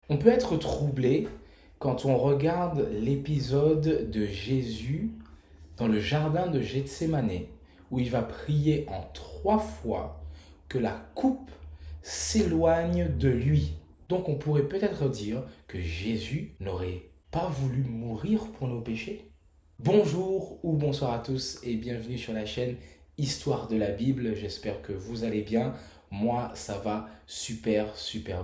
On peut être troublé quand on regarde l'épisode de Jésus dans le jardin de Gethsémané, où il va prier en 3 fois que la coupe s'éloigne de lui. Donc on pourrait peut-être dire que Jésus n'aurait pas voulu mourir pour nos péchés. Bonjour ou bonsoir à tous et bienvenue sur la chaîne Histoire de la Bible. J'espère que vous allez bien. Moi, ça va super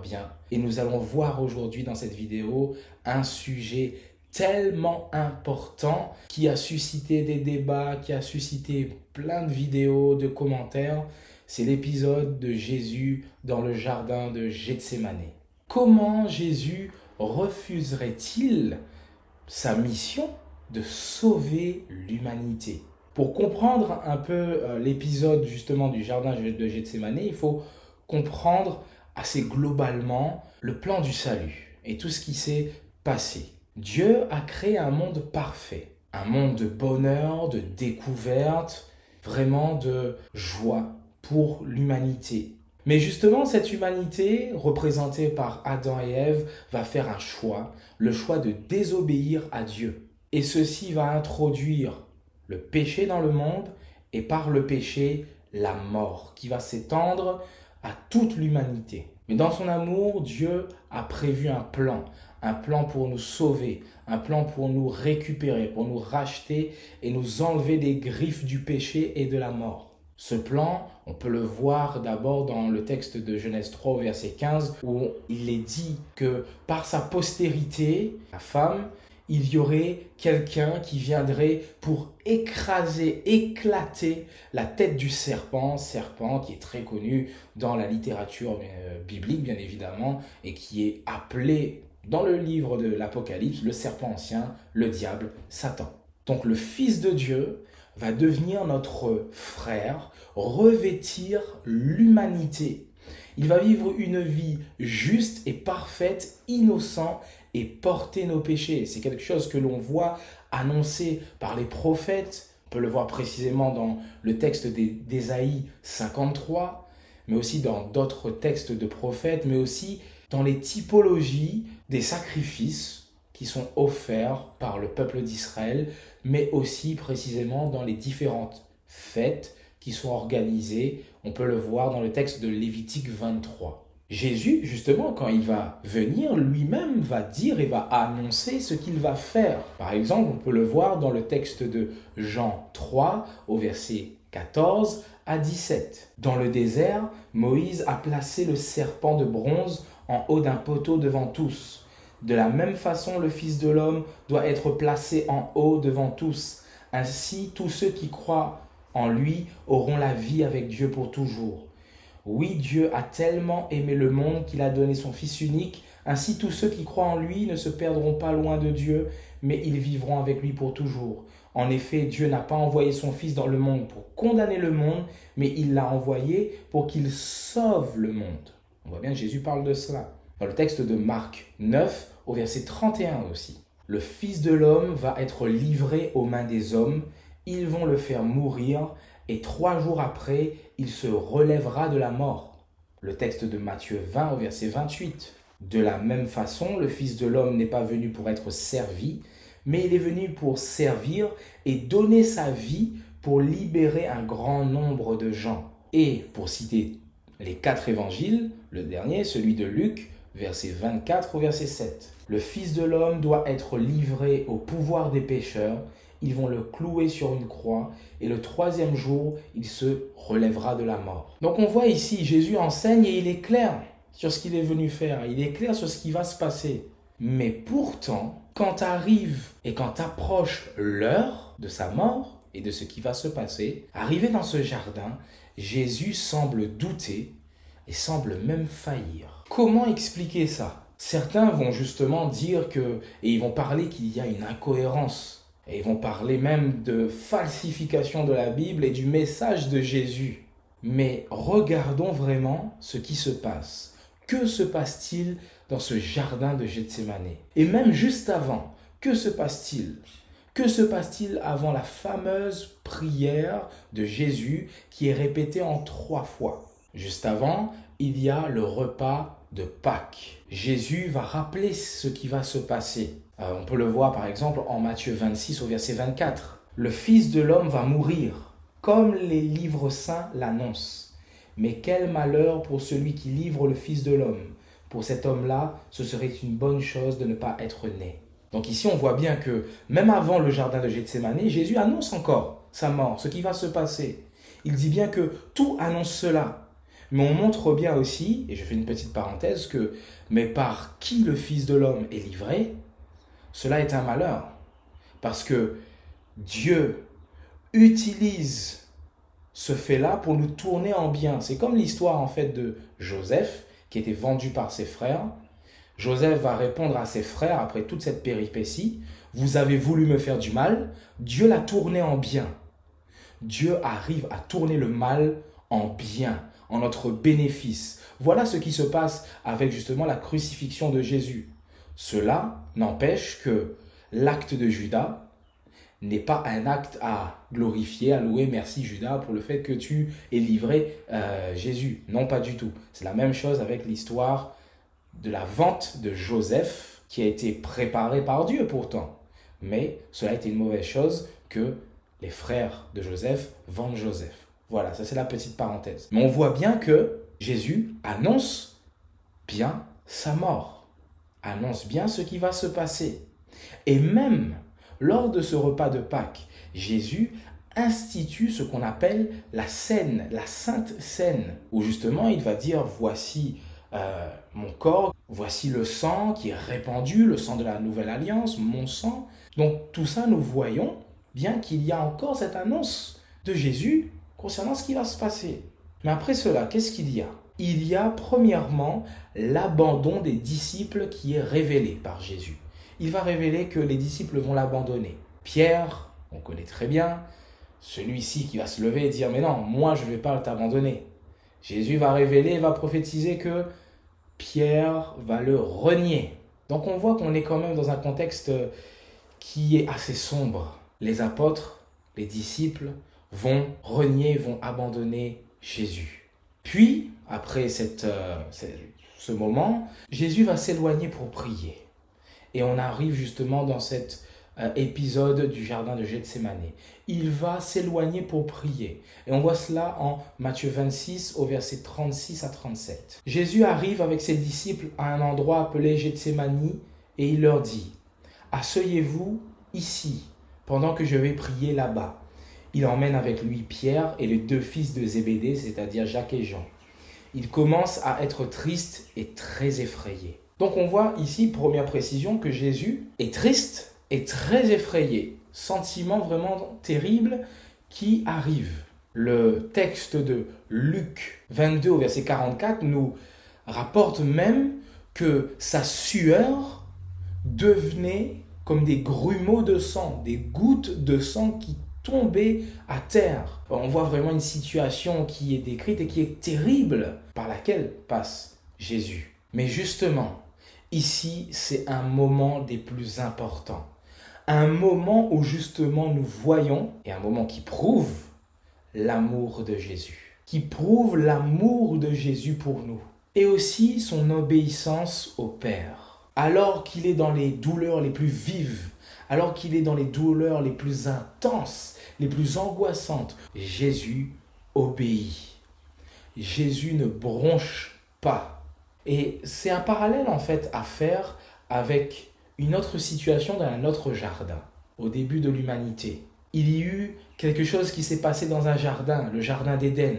bien. Et nous allons voir aujourd'hui dans cette vidéo un sujet tellement important qui a suscité des débats, qui a suscité plein de vidéos, de commentaires. C'est l'épisode de Jésus dans le jardin de Gethsémané. Comment Jésus refuserait-il sa mission de sauver l'humanité? Pour comprendre un peu l'épisode justement du jardin de Gethsémané, il faut comprendre assez globalement le plan du salut et tout ce qui s'est passé. Dieu a créé un monde parfait, un monde de bonheur, de découverte, vraiment de joie pour l'humanité. Mais justement, cette humanité, représentée par Adam et Ève, va faire un choix, le choix de désobéir à Dieu. Et ceci va introduire le péché dans le monde et par le péché, la mort qui va s'étendre à toute l'humanité. Mais dans son amour, Dieu a prévu un plan pour nous sauver, un plan pour nous récupérer, pour nous racheter et nous enlever des griffes du péché et de la mort. Ce plan, on peut le voir d'abord dans le texte de Genèse 3 au verset 15 où il est dit que par sa postérité, la femme, il y aurait quelqu'un qui viendrait pour écraser, éclater la tête du serpent qui est très connu dans la littérature biblique bien évidemment et qui est appelé dans le livre de l'Apocalypse le serpent ancien, le diable, Satan. Donc le Fils de Dieu va devenir notre frère, revêtir l'humanité. Il va vivre une vie juste et parfaite, innocent et porter nos péchés. C'est quelque chose que l'on voit annoncé par les prophètes. On peut le voir précisément dans le texte d'Ésaïe 53, mais aussi dans d'autres textes de prophètes, mais aussi dans les typologies des sacrifices qui sont offerts par le peuple d'Israël, mais aussi précisément dans les différentes fêtes qui sont organisées. On peut le voir dans le texte de Lévitique 23. Jésus, justement, quand il va venir, lui-même va dire et va annoncer ce qu'il va faire. Par exemple, on peut le voir dans le texte de Jean 3, au verset 14 à 17. Dans le désert, Moïse a placé le serpent de bronze en haut d'un poteau devant tous. De la même façon, le Fils de l'homme doit être placé en haut devant tous. Ainsi, tous ceux qui croient en lui auront la vie avec Dieu pour toujours. Oui, Dieu a tellement aimé le monde qu'il a donné son Fils unique. Ainsi, tous ceux qui croient en lui ne se perdront pas loin de Dieu, mais ils vivront avec lui pour toujours. En effet, Dieu n'a pas envoyé son Fils dans le monde pour condamner le monde, mais il l'a envoyé pour qu'il sauve le monde. On voit bien que Jésus parle de cela. Dans le texte de Marc 9, au verset 31 aussi. Le Fils de l'homme va être livré aux mains des hommes. Ils vont le faire mourir et 3 jours après, il se relèvera de la mort. Le texte de Matthieu 20 au verset 28. De la même façon, le Fils de l'homme n'est pas venu pour être servi, mais il est venu pour servir et donner sa vie pour libérer un grand nombre de gens. Et pour citer les 4 évangiles, le dernier, celui de Luc, verset 24 au verset 7. Le Fils de l'homme doit être livré au pouvoir des pécheurs. Ils vont le clouer sur une croix et le 3e jour, il se relèvera de la mort. Donc on voit ici, Jésus enseigne et il est clair sur ce qu'il est venu faire. Il est clair sur ce qui va se passer. Mais pourtant, quand arrive et quand approche l'heure de sa mort et de ce qui va se passer, arrivé dans ce jardin, Jésus semble douter et semble même faillir. Comment expliquer ça? Certains vont justement dire que, et ils vont parler qu'il y a une incohérence. Et ils vont parler même de falsification de la Bible et du message de Jésus. Mais regardons vraiment ce qui se passe. Que se passe-t-il dans ce jardin de Gethsémané? Et même juste avant, que se passe-t-il? Que se passe-t-il avant la fameuse prière de Jésus qui est répétée en 3 fois? Juste avant, il y a le repas de Pâques. Jésus va rappeler ce qui va se passer. On peut le voir par exemple en Matthieu 26 au verset 24. Le Fils de l'homme va mourir, comme les livres saints l'annoncent. Mais quel malheur pour celui qui livre le Fils de l'homme. Pour cet homme-là, ce serait une bonne chose de ne pas être né. Donc ici, on voit bien que même avant le jardin de Gethsémani, Jésus annonce encore sa mort, ce qui va se passer. Il dit bien que tout annonce cela. Mais on montre bien aussi, et je fais une petite parenthèse, que mais par qui le Fils de l'homme est livré, cela est un malheur. Parce que Dieu utilise ce fait-là pour nous tourner en bien. C'est comme l'histoire en fait de Joseph, qui était vendu par ses frères. Joseph va répondre à ses frères après toute cette péripétie. Vous avez voulu me faire du mal, Dieu l'a tourné en bien. Dieu arrive à tourner le mal en bien, en notre bénéfice. Voilà ce qui se passe avec justement la crucifixion de Jésus. Cela n'empêche que l'acte de Judas n'est pas un acte à glorifier, à louer. Merci Judas pour le fait que tu aies livré Jésus. Non, pas du tout. C'est la même chose avec l'histoire de la vente de Joseph qui a été préparée par Dieu pourtant. Mais cela a été une mauvaise chose que les frères de Joseph vendent Joseph. Voilà, ça c'est la petite parenthèse. Mais on voit bien que Jésus annonce bien sa mort, annonce bien ce qui va se passer. Et même lors de ce repas de Pâques, Jésus institue ce qu'on appelle la scène, la sainte scène, où justement il va dire voici mon corps, voici le sang qui est répandu, le sang de la nouvelle alliance, mon sang. Donc tout ça nous voyons bien qu'il y a encore cette annonce de Jésus concernant ce qui va se passer. Mais après cela, qu'est-ce qu'il y a? Il y a premièrement l'abandon des disciples qui est révélé par Jésus. Il va révéler que les disciples vont l'abandonner. Pierre, on connaît très bien, celui-ci qui va se lever et dire « Mais non, moi je ne vais pas t'abandonner ». Jésus va révéler et va prophétiser que Pierre va le renier. Donc on voit qu'on est quand même dans un contexte qui est assez sombre. Les apôtres, les disciples vont renier, vont abandonner Jésus. Puis, après ce moment, Jésus va s'éloigner pour prier. Et on arrive justement dans cet épisode du jardin de Gethsémani. Il va s'éloigner pour prier. Et on voit cela en Matthieu 26 au verset 36 à 37. Jésus arrive avec ses disciples à un endroit appelé Gethsémani et il leur dit « Asseyez-vous ici pendant que je vais prier là-bas. » Il emmène avec lui Pierre et les deux fils de Zébédée, c'est-à-dire Jacques et Jean. Il commence à être triste et très effrayé. Donc on voit ici, première précision, que Jésus est triste et très effrayé. Sentiment vraiment terrible qui arrive. Le texte de Luc 22 au verset 44 nous rapporte même que sa sueur devenait comme des grumeaux de sang, des gouttes de sang qui tombaient à terre. On voit vraiment une situation qui est décrite et qui est terrible par laquelle passe Jésus. Mais justement, ici, c'est un moment des plus importants. Un moment où justement nous voyons, et un moment qui prouve l'amour de Jésus. Qui prouve l'amour de Jésus pour nous. Et aussi son obéissance au Père. Alors qu'il est dans les douleurs les plus vives, alors qu'il est dans les douleurs les plus intenses, les plus angoissantes, Jésus obéit. Jésus ne bronche pas. Et c'est un parallèle en fait à faire avec une autre situation dans un autre jardin, au début de l'humanité. Il y a eu quelque chose qui s'est passé dans un jardin, le jardin d'Éden,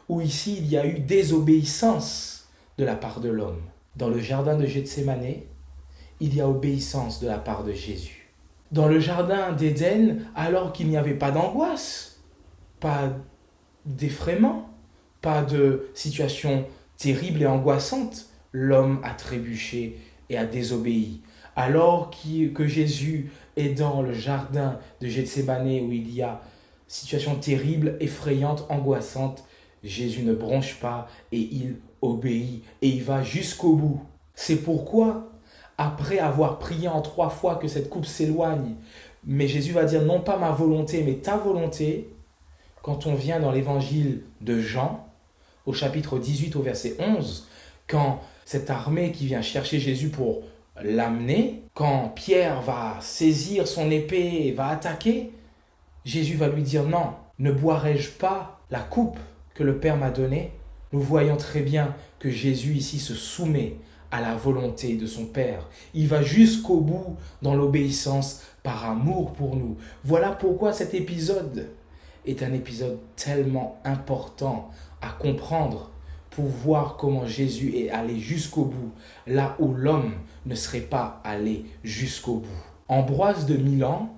où ici il y a eu désobéissance de la part de l'homme. Dans le jardin de Gethsémani, il y a obéissance de la part de Jésus. Dans le jardin d'Éden, alors qu'il n'y avait pas d'angoisse, pas d'effraiement, pas de situation terrible et angoissante, l'homme a trébuché et a désobéi. Alors que Jésus est dans le jardin de Gethsémani où il y a situation terrible, effrayante, angoissante, Jésus ne bronche pas et il obéit et il va jusqu'au bout. C'est pourquoi, après avoir prié en 3 fois que cette coupe s'éloigne, mais Jésus va dire non pas ma volonté mais ta volonté, quand on vient dans l'évangile de Jean, au chapitre 18 au verset 11, quand cette armée qui vient chercher Jésus pour l'amener, quand Pierre va saisir son épée et va attaquer, Jésus va lui dire non, ne boirai-je pas la coupe que le Père m'a donnée? Nous voyons très bien que Jésus ici se soumet à la volonté de son Père. Il va jusqu'au bout dans l'obéissance par amour pour nous. Voilà pourquoi cet épisode est un épisode tellement important à comprendre pour voir comment Jésus est allé jusqu'au bout, là où l'homme ne serait pas allé jusqu'au bout. Ambroise de Milan,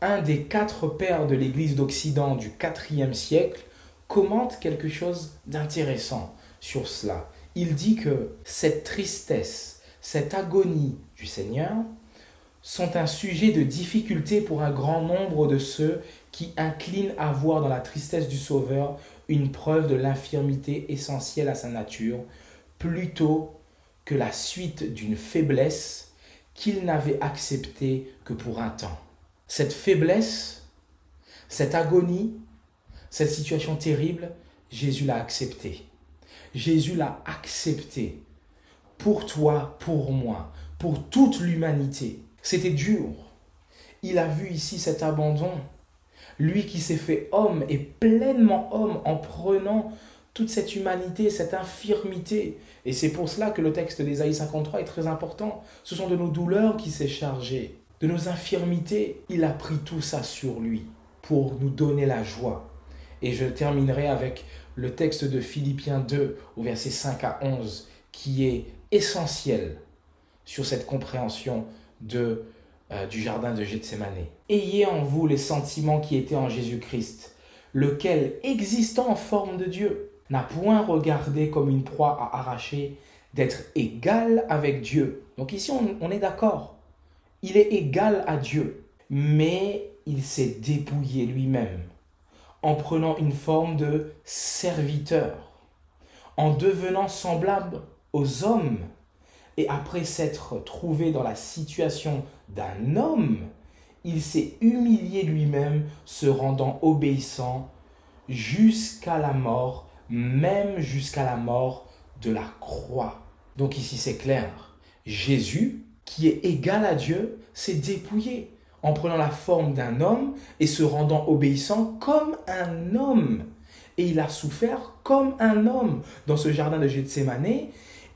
un des 4 pères de l'Église d'Occident du IVe siècle, commente quelque chose d'intéressant sur cela. Il dit que cette tristesse, cette agonie du Seigneur sont un sujet de difficulté pour un grand nombre de ceux qui inclinent à voir dans la tristesse du Sauveur une preuve de l'infirmité essentielle à sa nature, plutôt que la suite d'une faiblesse qu'il n'avait acceptée que pour un temps. Cette faiblesse, cette agonie, cette situation terrible, Jésus l'a acceptée. Jésus l'a acceptée pour toi, pour moi, pour toute l'humanité. C'était dur. Il a vu ici cet abandon. Lui qui s'est fait homme et pleinement homme en prenant toute cette humanité, cette infirmité. Et c'est pour cela que le texte d'Ésaïe 53 est très important. Ce sont de nos douleurs qu'il s'est chargé, de nos infirmités. Il a pris tout ça sur lui pour nous donner la joie. Et je terminerai avec le texte de Philippiens 2 au verset 5 à 11 qui est essentiel sur cette compréhension du jardin de Gethsémané. Ayez en vous les sentiments qui étaient en Jésus-Christ, lequel, existant en forme de Dieu, n'a point regardé comme une proie à arracher d'être égal avec Dieu. Donc ici, on est d'accord. Il est égal à Dieu, mais il s'est dépouillé lui-même en prenant une forme de serviteur, en devenant semblable aux hommes. Et après s'être trouvé dans la situation d'un homme, il s'est humilié lui-même, se rendant obéissant jusqu'à la mort, même jusqu'à la mort de la croix. Donc ici c'est clair, Jésus, qui est égal à Dieu, s'est dépouillé en prenant la forme d'un homme et se rendant obéissant comme un homme. Et il a souffert comme un homme. Dans ce jardin de Gethsémané,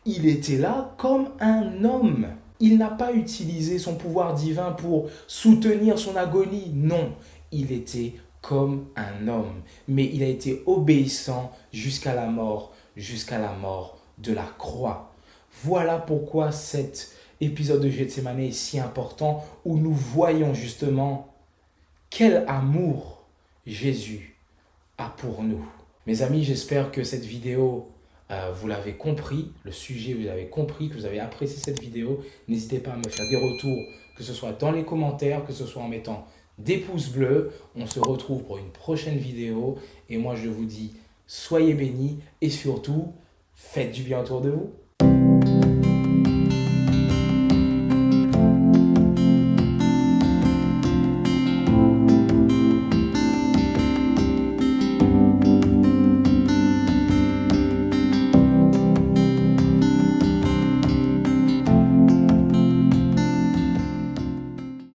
il était là comme un homme. Il n'a pas utilisé son pouvoir divin pour soutenir son agonie. Non, il était comme un homme. Mais il a été obéissant jusqu'à la mort de la croix. Voilà pourquoi cet épisode de Gethsémané est si important, où nous voyons justement quel amour Jésus a pour nous. Mes amis, j'espère que cette vidéo, vous l'avez compris, le sujet, vous avez compris, que vous avez apprécié cette vidéo. N'hésitez pas à me faire des retours, que ce soit dans les commentaires, que ce soit en mettant des pouces bleus. On se retrouve pour une prochaine vidéo. Et moi, je vous dis, soyez bénis et surtout, faites du bien autour de vous.